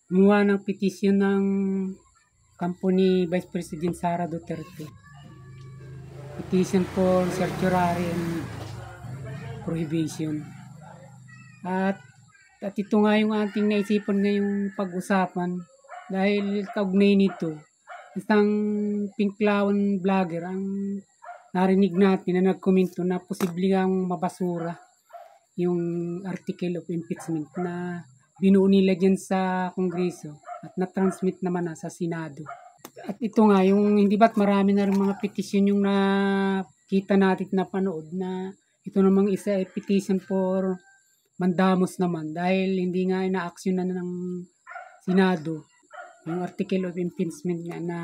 gumawa ng petisyon ng kampo ni Vice President Sara Duterte. Petition for certiorari and prohibition. At ito nga yung ating naisipan ngayong pag-usapan dahil kaugnay nito, isang pinklawan vlogger ang narinig natin na nagkomento na posible ang mabasura yung article of impeachment na binuo nila dyan sa Kongreso at na-transmit naman na sa Senado. At ito nga, yung hindi ba't marami na rin mga petition yung nakita natin na panood na ito namang isa ay petition for mandamos naman dahil hindi nga ina-action na ng Senado yung article of impeachment nga na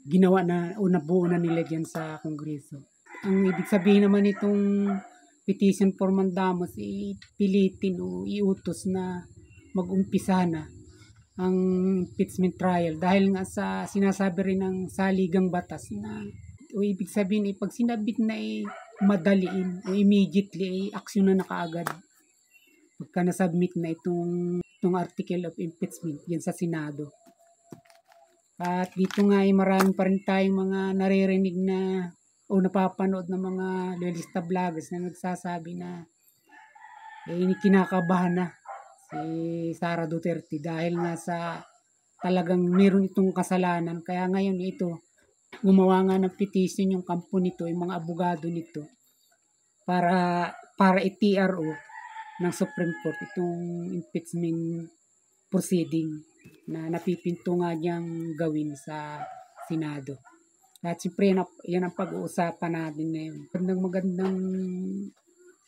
ginawa na o nabuo na nila dyan sa Kongreso. Ang ibig sabihin naman itong petition for mandamos ipilitin o iutos na mag-umpisa na ang impeachment trial dahil nga sa sinasabi rin ng saligang batas na o ibig sabihin pag sinabit na madaliin o immediately aksyon na kaagad pagka nasubmit na itong article of impeachment yan sa Senado. At dito nga marami pa rin tayong mga naririnig na o napapanood ng mga loyalista vloggers na nagsasabi na kinakabahan na si Sara Duterte dahil nga sa talagang meron itong kasalanan. Kaya ngayon ito, gumawa nga ng petition yung kampo nito, yung mga abogado nito para i-TRO ng Supreme Court itong impeachment proceeding na napipinto nga niyang gawin sa Senado. At siyempre yan ang pag-uusapan natin ngayon. Magandang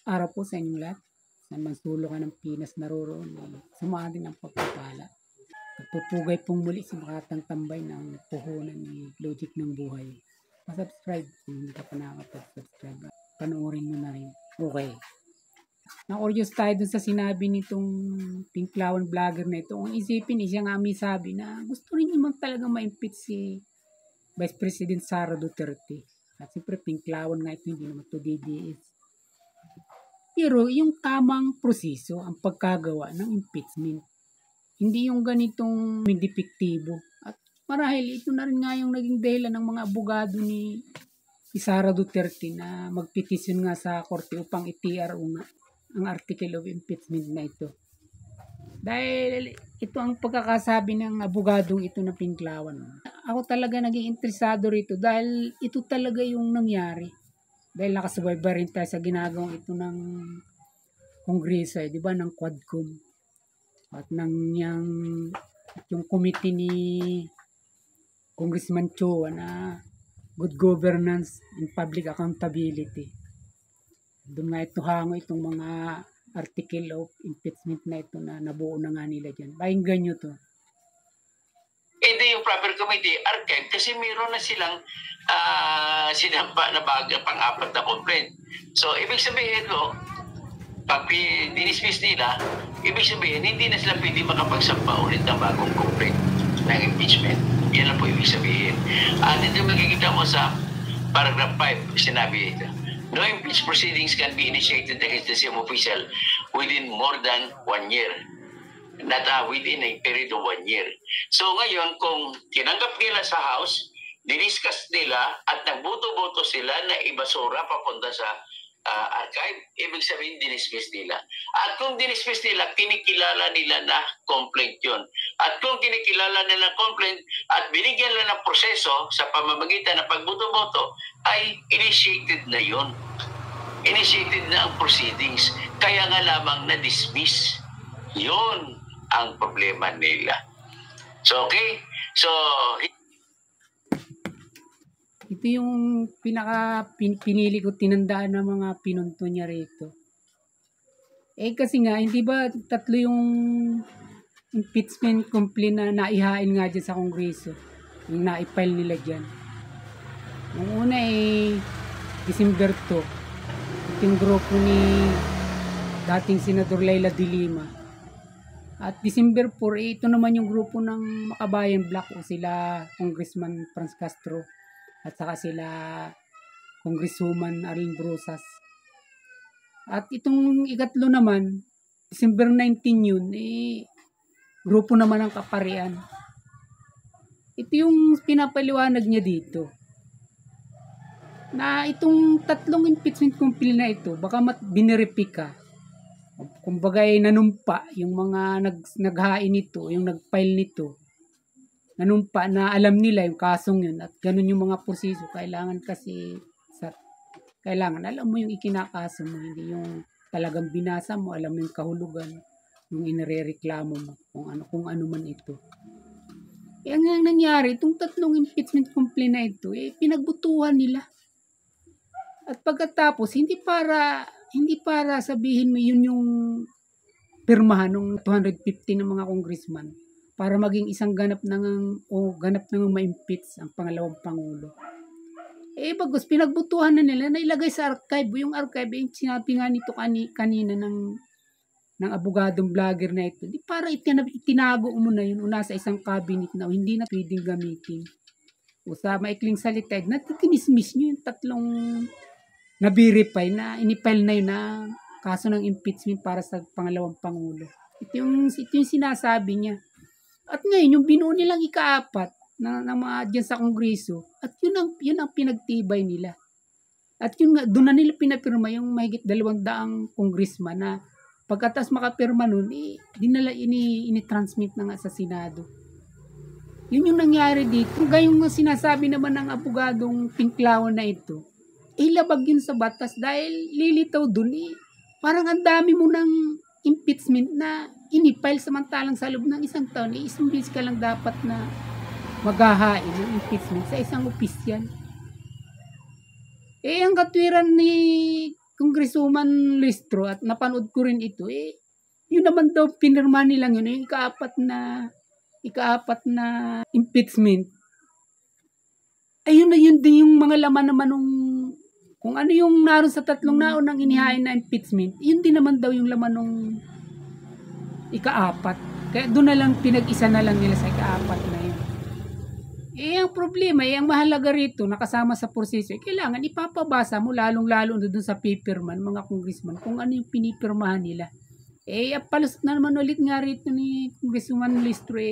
araw po sa inyong lahat. Sa mansulo ka ng Pinas naroroon, sumatin ang pagpapala. Nagpupugay pong muli sa makatang tambay ng puhunan ni Logic ng Buhay. Pa-subscribe kung hindi ka pa nakakapag-subscribe. Panoorin mo na rin. Okay. Na-curious tayo dun sa sinabi nitong pinklawan vlogger na ito. Ang isipin siya nga may sabi na gusto rin naman talaga ma-impeach si Vice President Sara Duterte. At siyempre pinklawan nga ito, hindi naman ito DDS. Pero yung tamang proseso ang pagkagawa ng impeachment. Hindi yung ganitong depektibo. At marahil ito na rin nga yung naging dahilan ng mga abogado ni Sara Duterte na magpetisyon nga sa korte upang i-TRO nga ang article of impeachment na ito. Dahil ito ang pagkakasabi ng abogadong ito na pinklawan. Ako talaga naging interesado rito dahil ito talaga yung nangyari. Dahil nakasubaybay rin tayo sa ginagawang ito ng Kongreso, di ba, ng Quadcom. At yung committee ni Congressman Chua na good governance and public accountability. Doon nga ito hango itong mga article of impeachment na ito na nabuo na nga nila dyan. Pakinggan nyo to. Hindi yung proper committee archive kasi mayroon na silang sinampa na pang-apat na complaint. So, ibig sabihin ko, pag dinismiss nila, ibig sabihin, hindi na sila pwede makapagsampa ulit ng bagong complaint ng impeachment. Yan lang po ibig sabihin. Dito makikita mo sa paragraph 5, sinabi ito. No impeachment proceedings can be initiated against the same official within more than 1 year. Not within a period of 1 year. So ngayon, kung tinanggap nila sa House, diniscuss nila at nagboto-boto sila na ibasura papunta sa archive, ibig sabihin dinismiss nila. At kung dinismiss nila, kinikilala nila na complaint yun. At kung kinikilala nila complaint at binigyan nila ng proseso sa pamamagitan ng pagboto-boto, ay initiated na yun. Initiated na ang proceedings. Kaya nga lamang na-dismiss. Yun ang problema nila. So, okay? So, ito yung pinili ko tinandaan ng mga pinunto niya rito. Kasi nga, hindi ba tatlo yung impeachment complaint na naihain nga dyan sa Kongreso? Yung naipile nila dyan. Yung una December 2. Ito yung grupo ni dating Senador Leila de Lima. At December 4, ito naman yung grupo ng Makabayan Black o sila Congressman Franz Castro at saka sila Congresswoman Arlene Brusas. At itong ikatlo naman, December 19 yun, grupo naman ng kaparian. Ito yung pinapaliwanag niya dito. Na itong 3 impeachment complaint na ito, baka binirepika. Kumbaga ay nanumpa yung mga naghain nito, yung nagfile nito. Nanumpa na alam nila yung kasong yun at ganun yung mga proseso. Kailangan kasi kailangan alam mo yung ikinakaso mo, hindi yung talagang binasa mo, alam mo yung kahulugan, yung inirereklamo mo, kung ano man ito. Ang nangyari, itong 3 impeachment complaint na ito, pinagbutuhan nila. At pagkatapos, hindi para sabihin mo yun yung pirmahan ng 250 ng mga congressman para maging isang ganap nang ma-impeach ang pangalawang pangulo. Bagos, pinagbutuhan na nila na ilagay sa archive. Yung archive, yung sinabi nga nito kanina ng abogadong vlogger na ito. Di para itinago mo na yun o nasa isang cabinet na o hindi na pwedeng gamitin. O sa maikling salita, tinismiss nyo yung 3 na-verify na inipile na yun na kaso ng impeachment para sa pangalawang pangulo. Ito yung sinasabi niya. At ngayon, yung binuo nilang ika-4 na mga dyan sa kongreso, at yun ang pinagtibay nila. At yun nga, doon na nila pinapirma yung mahigit 200 congressman na pagkatas makapirma nun, ini-transmit na nga sa Senado. Yun yung nangyari dito. Gayong sinasabi naman ng abogadong Pinklaon na ito, labag yun sa batas dahil lilitaw dun parang ang dami mo ng impeachment na inipile samantalang sa loob ng isang taon, isang beses ka lang dapat na maghahain ng impeachment sa isang opisyal. Ang katwiran ni Congresswoman Listro at napanood ko rin ito, yun naman daw pinirma nilang yun, yung ika-4 na impeachment. Ayun na yun din yung mga laman naman kung ano yung naroon sa 3 naunang inihain na impeachment, yun din naman daw yung laman nung ika-4. Kaya doon na lang pinag-isa na lang nila sa ika-4 na yun. Ang problema, ang mahalaga rito, nakasama sa proseso, kailangan ipapabasa mo lalong-lalo doon sa paperman, mga congressman, kung ano yung pinipirmahan nila. Palusot na naman ulit nga rito ni Congresswoman Listro,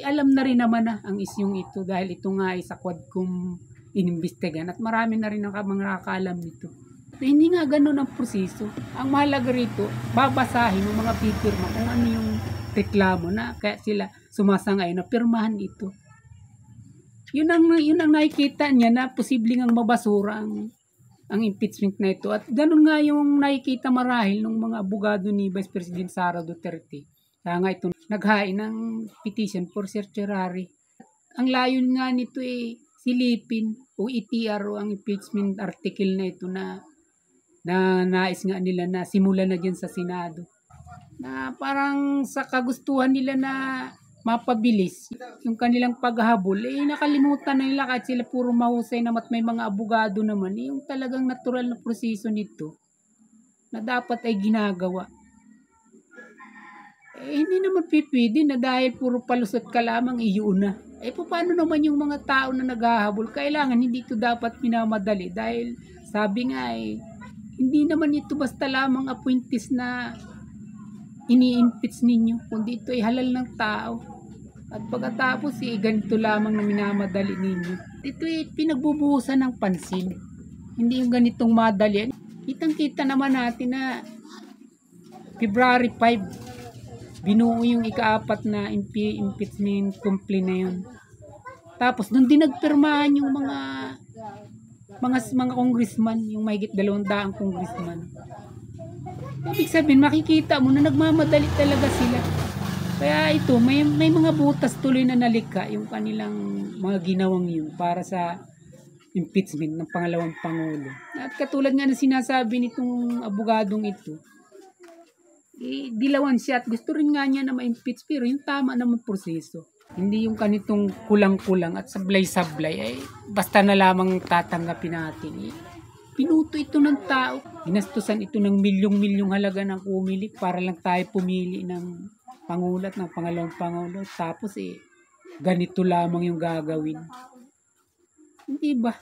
alam na rin naman ang isyong ito dahil ito nga ay sa Quadcom inimbestigan at marami na rin ang mga nakakaalam nito. Hindi nga ganun ang proseso. Ang mahalaga rito, babasahin ng mga pipirma kung ano yung reklamo na kaya sila sumasangay na pirmahan ito. Yun ang nakikita niya na posibleng ang mabasura ang impeachment na ito. At ganun nga yung nakikita marahil ng mga abogado ni Vice President Sara Duterte. Kaya nga ito naghain ng petition for certiorari. Ang layon nga nito silipin o ITR o ang impeachment article na ito na nais nga nila na simulan na dyan sa Senado. Na parang sa kagustuhan nila na mapabilis yung kanilang paghahabol, nakalimutan na nila kahit sila puro mahusay naman at may mga abogado naman, yung talagang natural na proseso nito na dapat ay ginagawa. Hindi naman pipwede na dahil puro palusot ka lamang iyon na. Paano naman yung mga tao na naghahabol? Kailangan hindi ito dapat minamadali dahil sabi nga hindi naman ito basta lamang appointees na ini-impeach ninyo, kundi ito ay halal ng tao. At pagkatapos ganito lamang na minamadali ninyo. Ito ay pinagbubuhusan ng pansin. Hindi yung ganitong madali. Kitang-kita naman natin na February 5, binuo yung ika-4 na impeachment complaint na yun. Tapos doon din nagpirmahan yung mga congressman, yung mahigit 200 congressman. Ibig sabihin, makikita mo na nagmamadali talaga sila. Kaya ito, may mga butas tuloy na nalika yung kanilang mga ginawang yun para sa impeachment ng pangalawang pangulo. At katulad nga na sinasabi nitong abogadong ito, dilawan siya at gusto rin nga niya na ma-impeach pero yung tama naman proseso. Hindi yung kanitong kulang-kulang at sablay-sablay basta na lamang tatanggapin natin. Pinuto ito ng tao. Ginastusan ito ng milyong-milyong halaga ng pumili para lang tayo pumili ng pangulo at ng pangalawang pangulo. Tapos ganito lamang yung gagawin. Hindi ba?